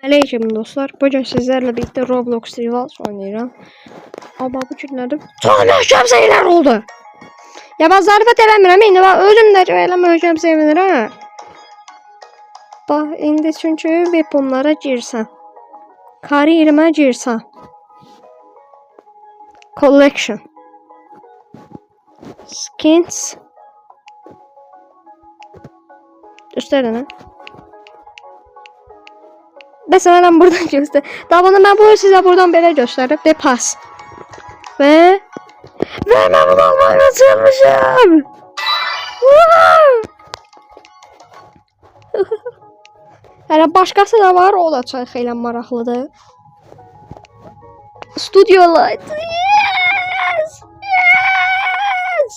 Aleyküm dostlar. Bugün sizlerle birlikte Roblox Rivals oynayacağım. Ama bu günlerde çok möhkəm şeyler oldu. Ya ben zarfat eləmirəm, indi ben özüm də elə möhkəm sevinirəm. Bax, indi çünkü weaponlara girsən. Kariyerime girsən. Collection. Skins. Gösterin. Mesela ben buradan göster. Daha bana ben bunu size buradan böyle gösterip de pas. Ve ben buradan açılmışım. Hele başkası da var, o da çok xeyli maraqlıdır. Studio Light. Yes! Yes!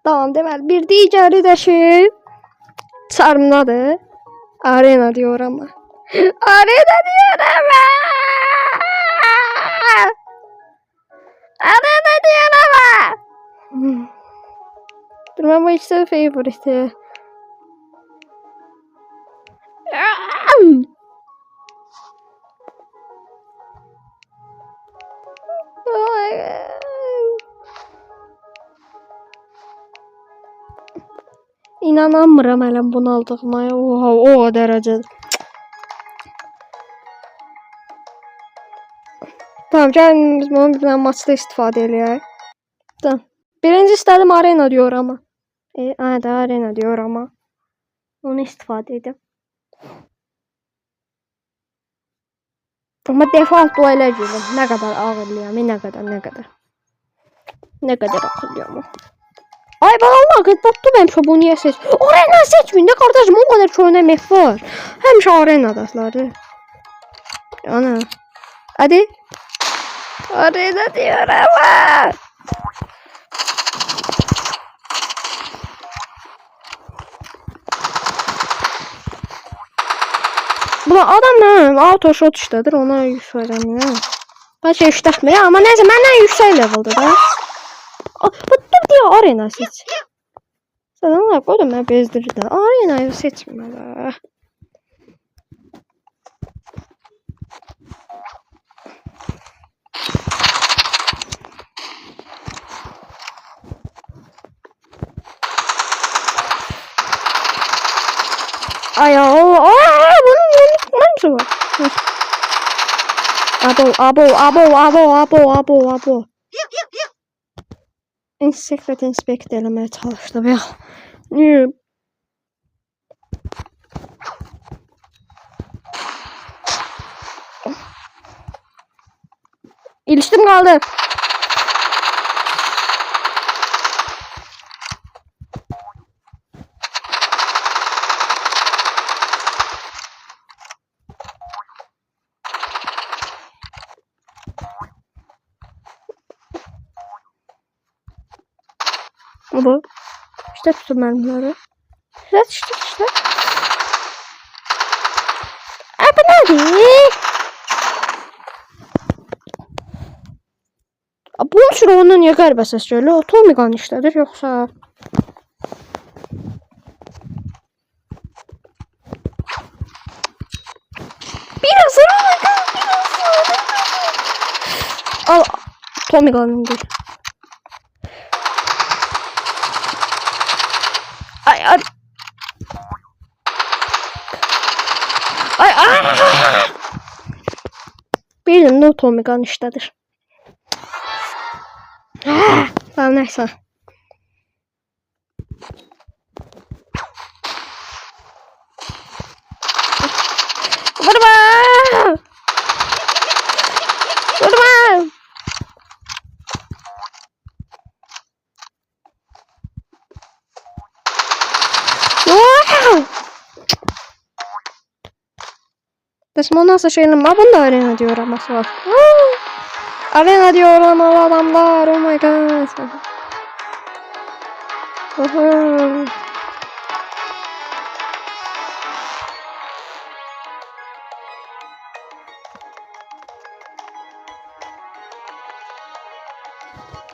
Tamam deməli bir digəri də şey çarmdadır. Arena diyor ama. Arena diyor ama. Arena diyor ama. Dur ben bu ikisi favorite. İnanamıram hələ bunu aldığıma. Oha, o dərəcədə. Tamam, gəlin biz bunu bir dənə maçda istifadə eləyək. Tamam. Birinci istədim arena diyor ama. Hadi arena diyor ama. Onu istifadə edeyim. Ama default duelə girdim. Nə qədər ağırlıyam, nə qədər akıllıyam. Ay ben Allah qıtbatdım həmişə bunu niyə seç? Arena seçmeyin de kardeşim, o kadar çok emek var. Həmişə arenadasılar. Ana. Hadi. Arena diyor ama. Bu adam ne? Auto shot işledir, ona yükselim ya. Ben şey işletmiyor ama neyse benden yüksek level'da da. Bu diyor arena seç. Sen ona koydum ben bezdirdi. Arenayı seçmedi. Ay Allah. Bunun ne var? Abo. Secret inspect elemeye çalıştım ya. Niye? İliştim kaldı. Bu. İşte tutun ben bunları. İşte. Abi nerede? Bunun için ondan niye qəribə səs gəlir? O Tomiqan işlədir yoxsa? Biraz. Al Tomiqan'ındır. Ay. Birinin o Tomiqan işlədir. Tamam neyse. Vurma. Desmo nasıl şeyin var, bunda arena diyor ama var. Arena diyor ama adamlar, oh my god.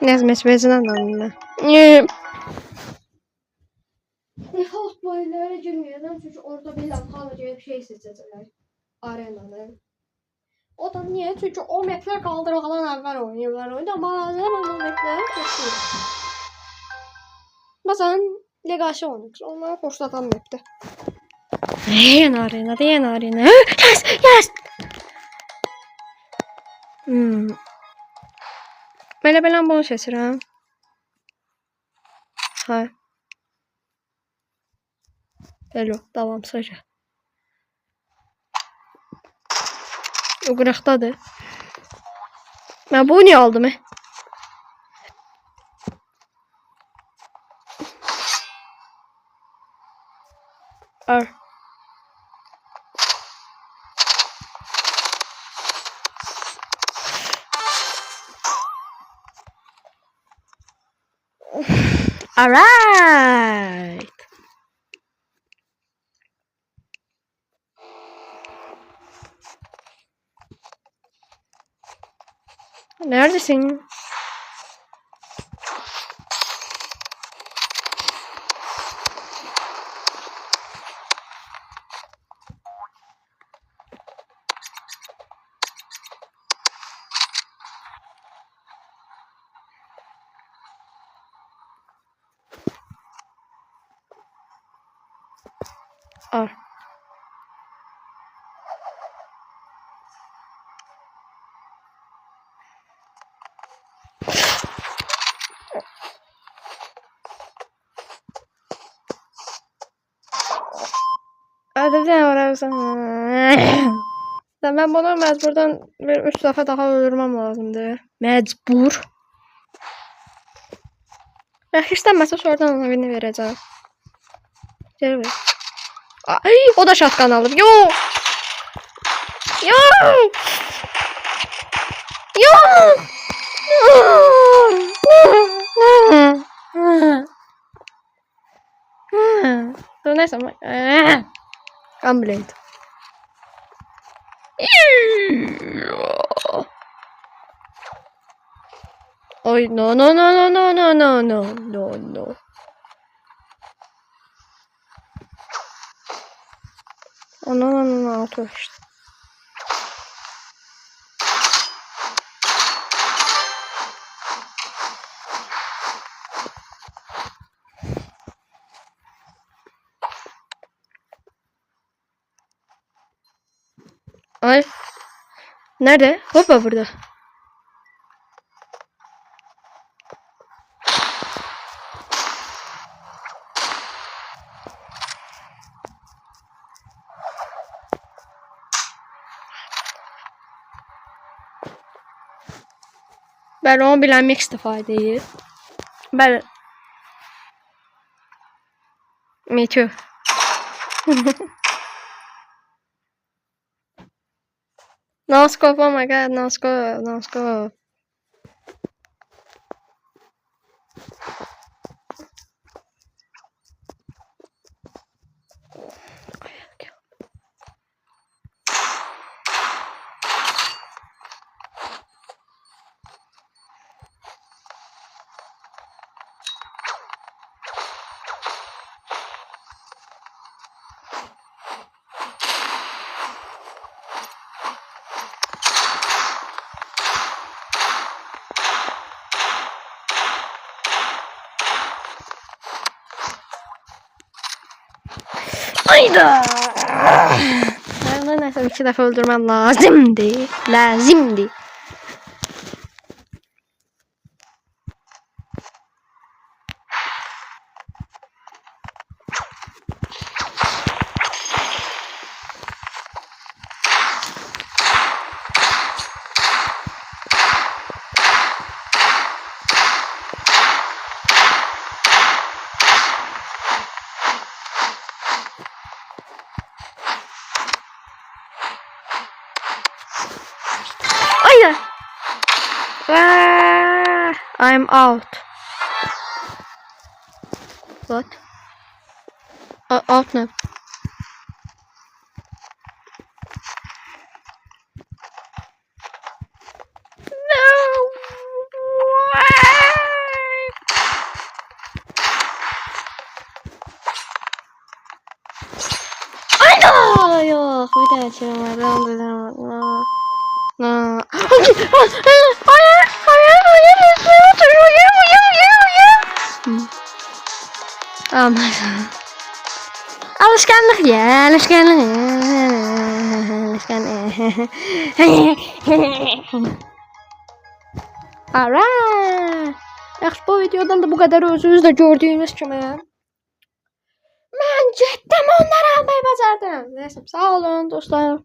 Nezmes vezinen anne. Default boylara girmeyeceğim çünkü orada bir laf kalacak bir şey seçecekler. arenanı. O da niye? Çünkü o mapler kaldırılmadan evvel oynuyorlar. Oyunda bazen o mapleri kesiyor. Bazen Legacy oynuyoruz. Onları koşlatan map'te. Yeni arena, yeni arena. Yes, yes. Belə bunu seçirəm. Ha. Hello, davam sadəcə. O qıraqdadır. Mən bunu niyə aldım? Ar. Alright. Neredesin? Al. Hadi sen orası. Ben bunu mecburdan bir 3 defa daha öldürmem lazımdı. Mecbur. İstəməsə sonradan ona birini verəcəm. Gel ver. Ay, o da şatkan alır. Yo. Yo. Yo. Dur neyse. Gunblade. Oy no no no no no no no no no no. Oh no no no no altı işte. Ay. Nerede? Hoppa burada. Ben onu bilenmek istifadeyim. Ben... Me too. No scope, oh my god, no scope, no scope. Hayda. Ben neyse 2 defa öldürmem lazımdı. Lazımdı. I'm out. What? Out ne? Yok, bir daha Alışkanlık ya, alışkanlık. Alright. Yaxşı, bu videodan da bu kadar, özünüz də gördüyünüz kimi. Mən getdim onları almayı bacardım. Neyse, sağ olun dostlar.